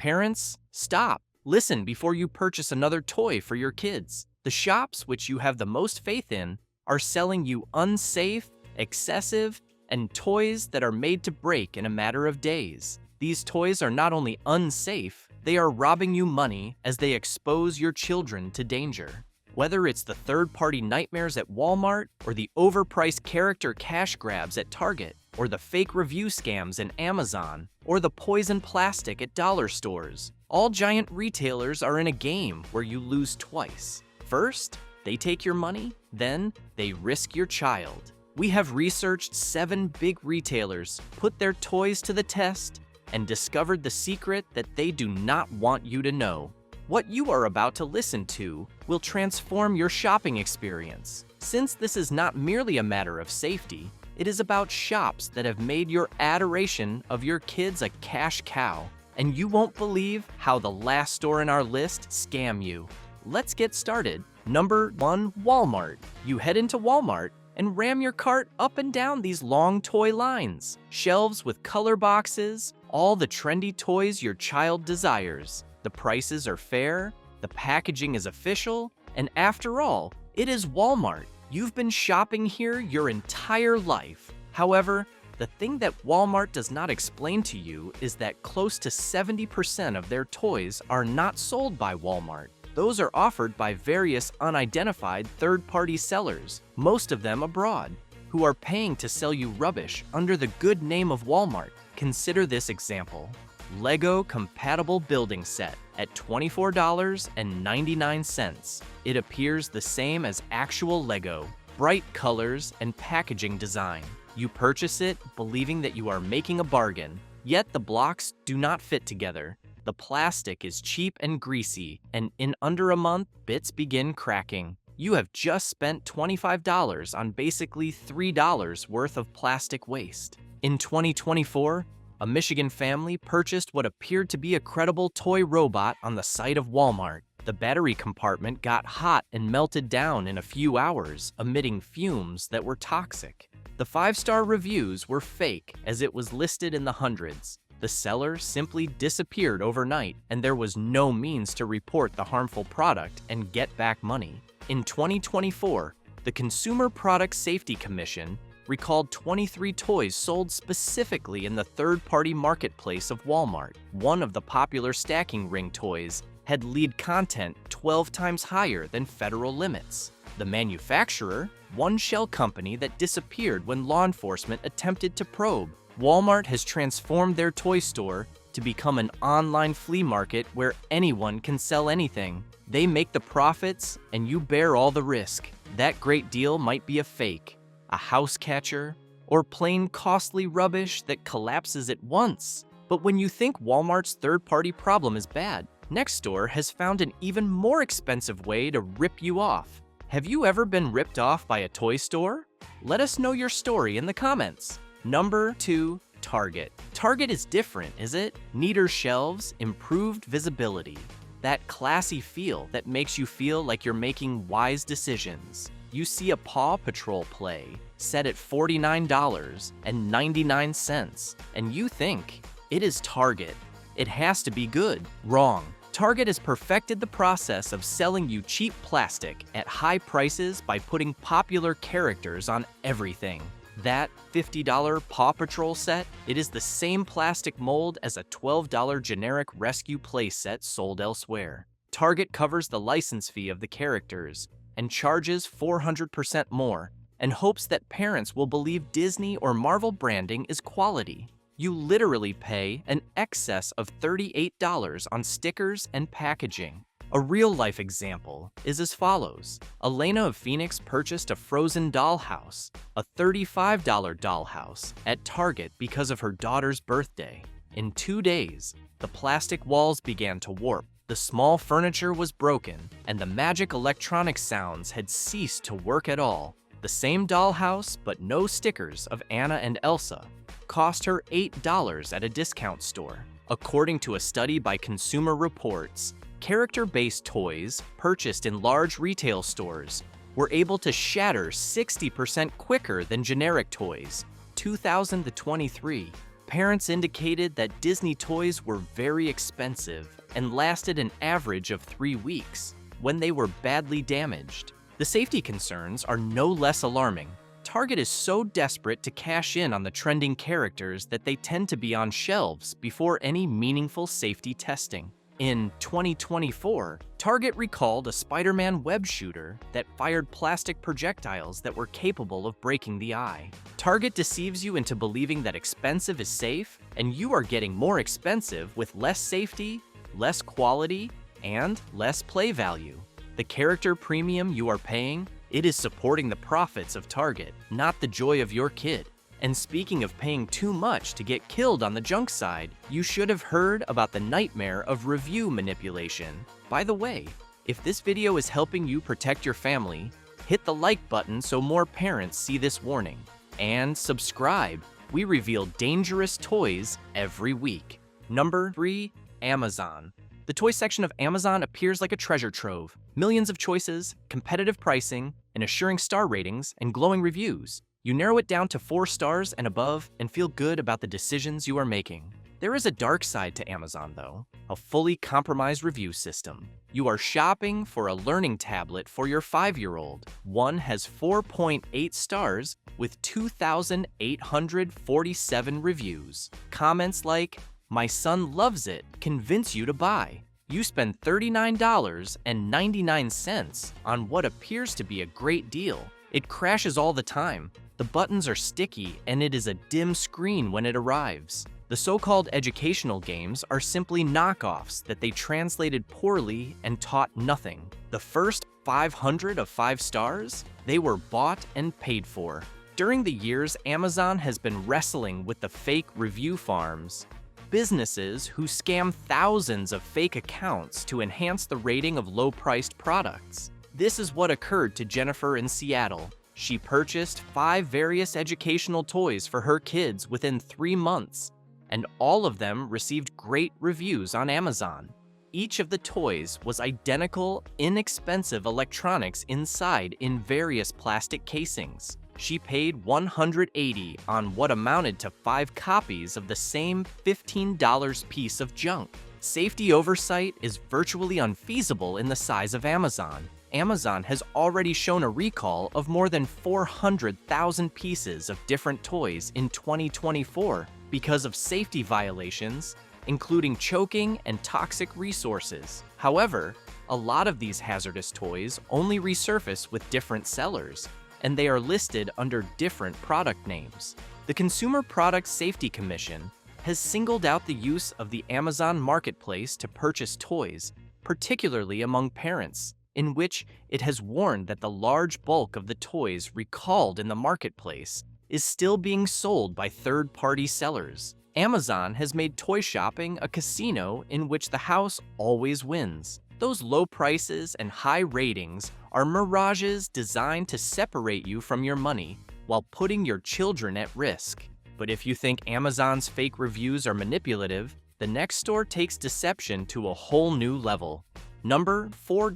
Parents, stop. Listen before you purchase another toy for your kids. The shops which you have the most faith in are selling you unsafe, excessive, and toys that are made to break in a matter of days. These toys are not only unsafe, they are robbing you money as they expose your children to danger. Whether it's the third-party nightmares at Walmart, or the overpriced character cash grabs at Target, or the fake review scams in Amazon, or the poison plastic at dollar stores, all giant retailers are in a game where you lose twice. First, they take your money, then they risk your child. We have researched 7 big retailers, put their toys to the test, and discovered the secret that they do not want you to know. What you are about to listen to will transform your shopping experience. Since this is not merely a matter of safety, it is about shops that have made your adoration of your kids a cash cow, and you won't believe how the last store in our list scam you. Let's get started. Number 1, Walmart. You head into Walmart and ram your cart up and down these long toy lines. Shelves with color boxes, all the trendy toys your child desires. The prices are fair, the packaging is official, and after all, it is Walmart. You've been shopping here your entire life. However, the thing that Walmart does not explain to you is that close to 70% of their toys are not sold by Walmart. Those are offered by various unidentified third-party sellers, most of them abroad, who are paying to sell you rubbish under the good name of Walmart. Consider this example. Lego compatible building set at $24.99. It appears the same as actual Lego, bright colors and packaging design. You purchase it believing that you are making a bargain, yet the blocks do not fit together. The plastic is cheap and greasy, and in under a month, bits begin cracking. You have just spent $25 on basically $3 worth of plastic waste. In 2024, a Michigan family purchased what appeared to be a credible toy robot on the site of Walmart. The battery compartment got hot and melted down in a few hours, emitting fumes that were toxic. The 5-star reviews were fake, as it was listed in the hundreds. The seller simply disappeared overnight, and there was no means to report the harmful product and get back money. In 2024, the Consumer Product Safety Commission recalled 23 toys sold specifically in the third-party marketplace of Walmart. One of the popular stacking ring toys had lead content 12 times higher than federal limits. The manufacturer, one shell company that disappeared when law enforcement attempted to probe. Walmart has transformed their toy store to become an online flea market where anyone can sell anything. They make the profits, and you bear all the risk. That great deal might be a fake, a house catcher, or plain costly rubbish that collapses at once. But when you think Walmart's third-party problem is bad, Nextdoor has found an even more expensive way to rip you off. Have you ever been ripped off by a toy store? Let us know your story in the comments. Number 2, Target. Target is different, is it? Neater shelves, improved visibility. That classy feel that makes you feel like you're making wise decisions. You see a Paw Patrol play set at $49.99, and you think, it is Target. It has to be good. Wrong. Target has perfected the process of selling you cheap plastic at high prices by putting popular characters on everything. That $50 Paw Patrol set, it is the same plastic mold as a $12 generic rescue play set sold elsewhere. Target covers the license fee of the characters and charges 400% more, and hopes that parents will believe Disney or Marvel branding is quality. You literally pay an excess of $38 on stickers and packaging. A real-life example is as follows. Elena of Phoenix purchased a Frozen dollhouse, a $35 dollhouse, at Target because of her daughter's birthday. In 2 days, the plastic walls began to warp, the small furniture was broken, and the magic electronic sounds had ceased to work at all. The same dollhouse, but no stickers of Anna and Elsa, cost her $8 at a discount store. According to a study by Consumer Reports, character-based toys purchased in large retail stores were able to shatter 60% quicker than generic toys. 2023. parents indicated that Disney toys were very expensive and lasted an average of 3 weeks when they were badly damaged. The safety concerns are no less alarming. Target is so desperate to cash in on the trending characters that they tend to be on shelves before any meaningful safety testing. In 2024, Target recalled a Spider-Man web shooter that fired plastic projectiles that were capable of breaking the eye. Target deceives you into believing that expensive is safe, and you are getting more expensive with less safety, less quality, and less play value. The character premium you are paying, it is supporting the profits of Target, not the joy of your kid. And speaking of paying too much to get killed on the junk side, you should have heard about the nightmare of review manipulation. By the way, if this video is helping you protect your family, hit the like button so more parents see this warning. And subscribe. We reveal dangerous toys every week. Number 3. Amazon. The toy section of Amazon appears like a treasure trove. Millions of choices, competitive pricing, and assuring star ratings and glowing reviews. You narrow it down to 4 stars and above and feel good about the decisions you are making. There is a dark side to Amazon, though, a fully compromised review system. You are shopping for a learning tablet for your 5-year-old. One has 4.8 stars with 2,847 reviews. Comments like, "My son loves it," convince you to buy. You spend $39.99 on what appears to be a great deal. It crashes all the time. The buttons are sticky, and it is a dim screen when it arrives. The so-called educational games are simply knockoffs that they translated poorly and taught nothing. The first 500 of 5 stars, they were bought and paid for. During the years, Amazon has been wrestling with the fake review farms, businesses who scam thousands of fake accounts to enhance the rating of low-priced products. This is what occurred to Jennifer in Seattle. She purchased 5 various educational toys for her kids within 3 months, and all of them received great reviews on Amazon. Each of the toys was identical, inexpensive electronics inside in various plastic casings. She paid $180 on what amounted to 5 copies of the same $15 piece of junk. Safety oversight is virtually unfeasible in the size of Amazon. Amazon has already shown a recall of more than 400,000 pieces of different toys in 2024 because of safety violations, including choking and toxic resources. However, a lot of these hazardous toys only resurface with different sellers, and they are listed under different product names. The Consumer Product Safety Commission has singled out the use of the Amazon Marketplace to purchase toys, particularly among parents, in which it has warned that the large bulk of the toys recalled in the marketplace is still being sold by third-party sellers. Amazon has made toy shopping a casino in which the house always wins. Those low prices and high ratings are mirages designed to separate you from your money while putting your children at risk. But if you think Amazon's fake reviews are manipulative, the next store takes deception to a whole new level. Number 4.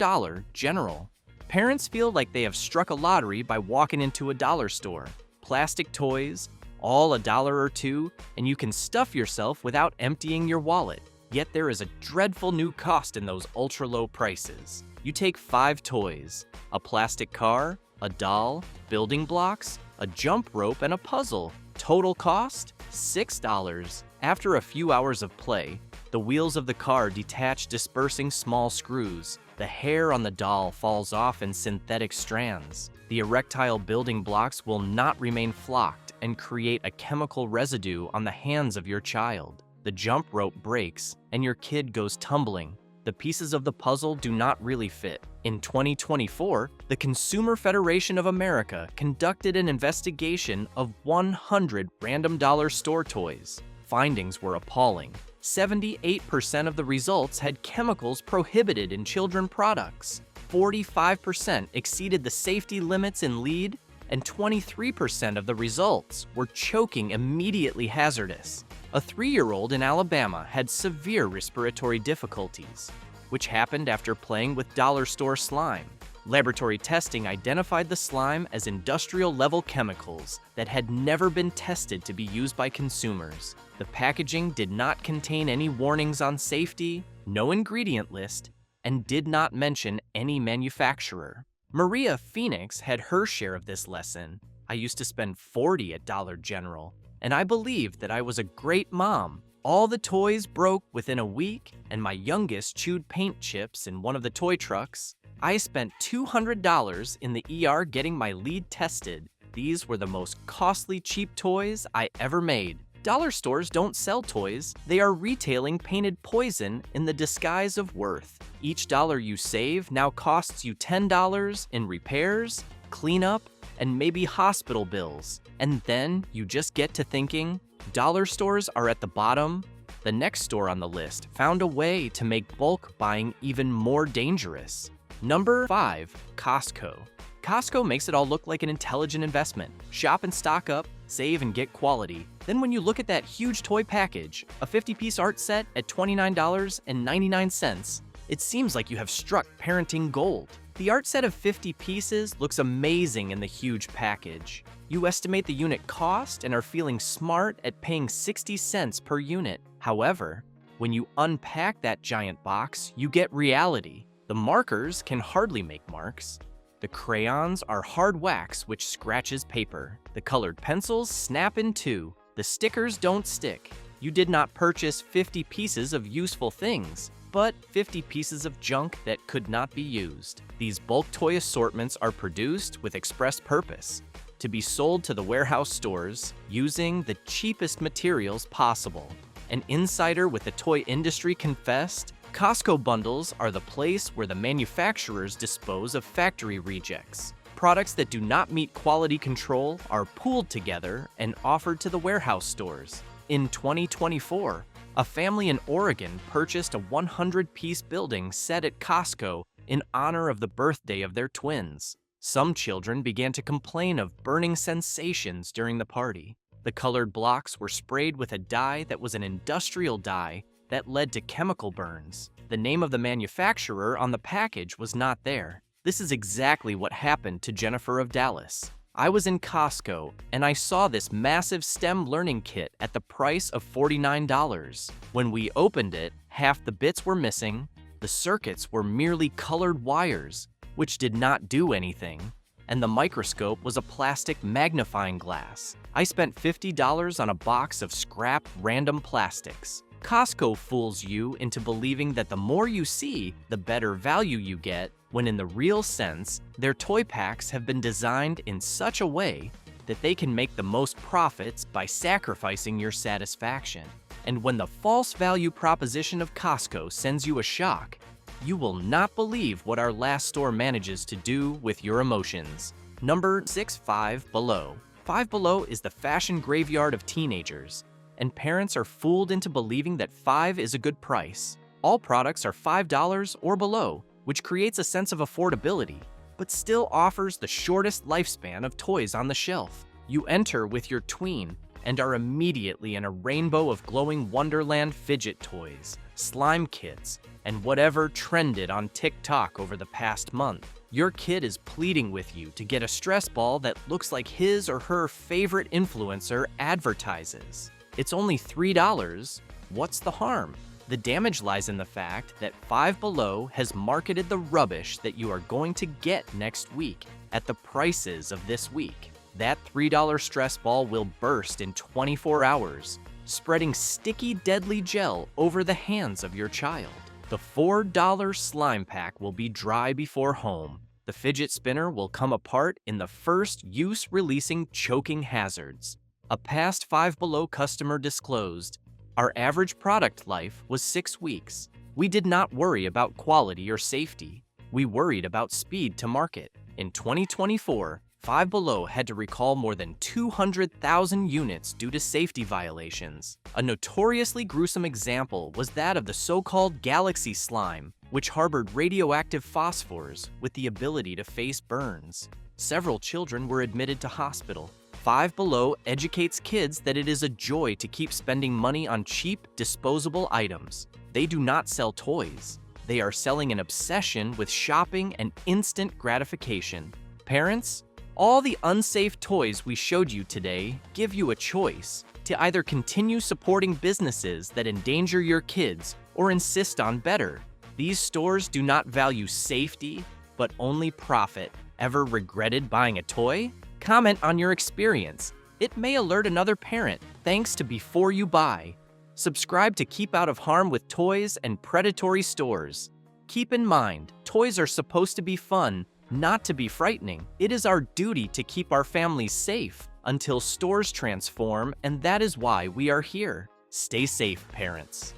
General. Parents feel like they have struck a lottery by walking into a dollar store. Plastic toys, all $1 or $2, and you can stuff yourself without emptying your wallet. Yet there is a dreadful new cost in those ultra-low prices. You take 5 toys, a plastic car, a doll, building blocks, a jump rope, and a puzzle. Total cost? $6. After a few hours of play, the wheels of the car detach, dispersing small screws. The hair on the doll falls off in synthetic strands. The erectile building blocks will not remain flocked and create a chemical residue on the hands of your child. The jump rope breaks, and your kid goes tumbling. The pieces of the puzzle do not really fit. In 2024, the Consumer Federation of America conducted an investigation of 100 random dollar store toys. Findings were appalling. 78% of the results had chemicals prohibited in children products. 45% exceeded the safety limits in lead, and 23% of the results were choking immediately hazardous. A 3-year-old in Alabama had severe respiratory difficulties, which happened after playing with dollar store slime. Laboratory testing identified the slime as industrial-level chemicals that had never been tested to be used by consumers. The packaging did not contain any warnings on safety, no ingredient list, and did not mention any manufacturer. Maria Phoenix had her share of this lesson. I used to spend $40 at Dollar General, and I believed that I was a great mom. All the toys broke within a week, and my youngest chewed paint chips in one of the toy trucks. I spent $200 in the ER getting my lead tested. These were the most costly cheap toys I ever made. Dollar stores don't sell toys. They are retailing painted poison in the disguise of worth. Each dollar you save now costs you $10 in repairs, cleanup, and maybe hospital bills. And then you just get to thinking, dollar stores are at the bottom. The next store on the list found a way to make bulk buying even more dangerous. Number 5, Costco. Costco makes it all look like an intelligent investment. Shop and stock up, save and get quality. Then when you look at that huge toy package, a 50-piece art set at $29.99, it seems like you have struck parenting gold. The art set of 50 pieces looks amazing in the huge package. You estimate the unit cost and are feeling smart at paying 60 cents per unit. However, when you unpack that giant box, you get reality. The markers can hardly make marks. The crayons are hard wax which scratches paper. The colored pencils snap in two. The stickers don't stick. You did not purchase 50 pieces of useful things, but 50 pieces of junk that could not be used. These bulk toy assortments are produced with express purpose, to be sold to the warehouse stores using the cheapest materials possible. An insider with the toy industry confessed, Costco bundles are the place where the manufacturers dispose of factory rejects. Products that do not meet quality control are pooled together and offered to the warehouse stores. In 2024, a family in Oregon purchased a 100-piece building set at Costco in honor of the birthday of their twins. Some children began to complain of burning sensations during the party. The colored blocks were sprayed with a dye that was an industrial dye that led to chemical burns. The name of the manufacturer on the package was not there. This is exactly what happened to Jennifer of Dallas. I was in Costco and I saw this massive STEM learning kit at the price of $49. When we opened it, half the bits were missing. The circuits were merely colored wires, which did not do anything, and the microscope was a plastic magnifying glass. I spent $50 on a box of scrap random plastics. Costco fools you into believing that the more you see, the better value you get, when in the real sense, their toy packs have been designed in such a way that they can make the most profits by sacrificing your satisfaction. And when the false value proposition of Costco sends you a shock, you will not believe what our last store manages to do with your emotions. Number 6, Five Below. Five Below is the fashion graveyard of teenagers, and parents are fooled into believing that $5 is a good price. All products are $5 or below, which creates a sense of affordability, but still offers the shortest lifespan of toys on the shelf. You enter with your tween and are immediately in a rainbow of glowing Wonderland fidget toys, slime kits, and whatever trended on TikTok over the past month. Your kid is pleading with you to get a stress ball that looks like his or her favorite influencer advertises. It's only $3. What's the harm? The damage lies in the fact that Five Below has marketed the rubbish that you are going to get next week at the prices of this week. That $3 stress ball will burst in 24 hours, spreading sticky, deadly gel over the hands of your child. The $4 slime pack will be dry before home. The fidget spinner will come apart in the first use, releasing choking hazards. A past Five Below customer disclosed, "Our average product life was 6 weeks. We did not worry about quality or safety. We worried about speed to market." In 2024, Five Below had to recall more than 200,000 units due to safety violations. A notoriously gruesome example was that of the so-called Galaxy slime, which harbored radioactive phosphors with the ability to face burns. Several children were admitted to hospital. Five Below educates kids that it is a joy to keep spending money on cheap, disposable items. They do not sell toys. They are selling an obsession with shopping and instant gratification. Parents, all the unsafe toys we showed you today give you a choice to either continue supporting businesses that endanger your kids or insist on better. These stores do not value safety, but only profit. Ever regretted buying a toy? Comment on your experience. It may alert another parent, thanks to Before You Buy. Subscribe to keep out of harm with toys and predatory stores. Keep in mind, toys are supposed to be fun, not to be frightening. It is our duty to keep our families safe until stores transform, and that is why we are here. Stay safe, parents.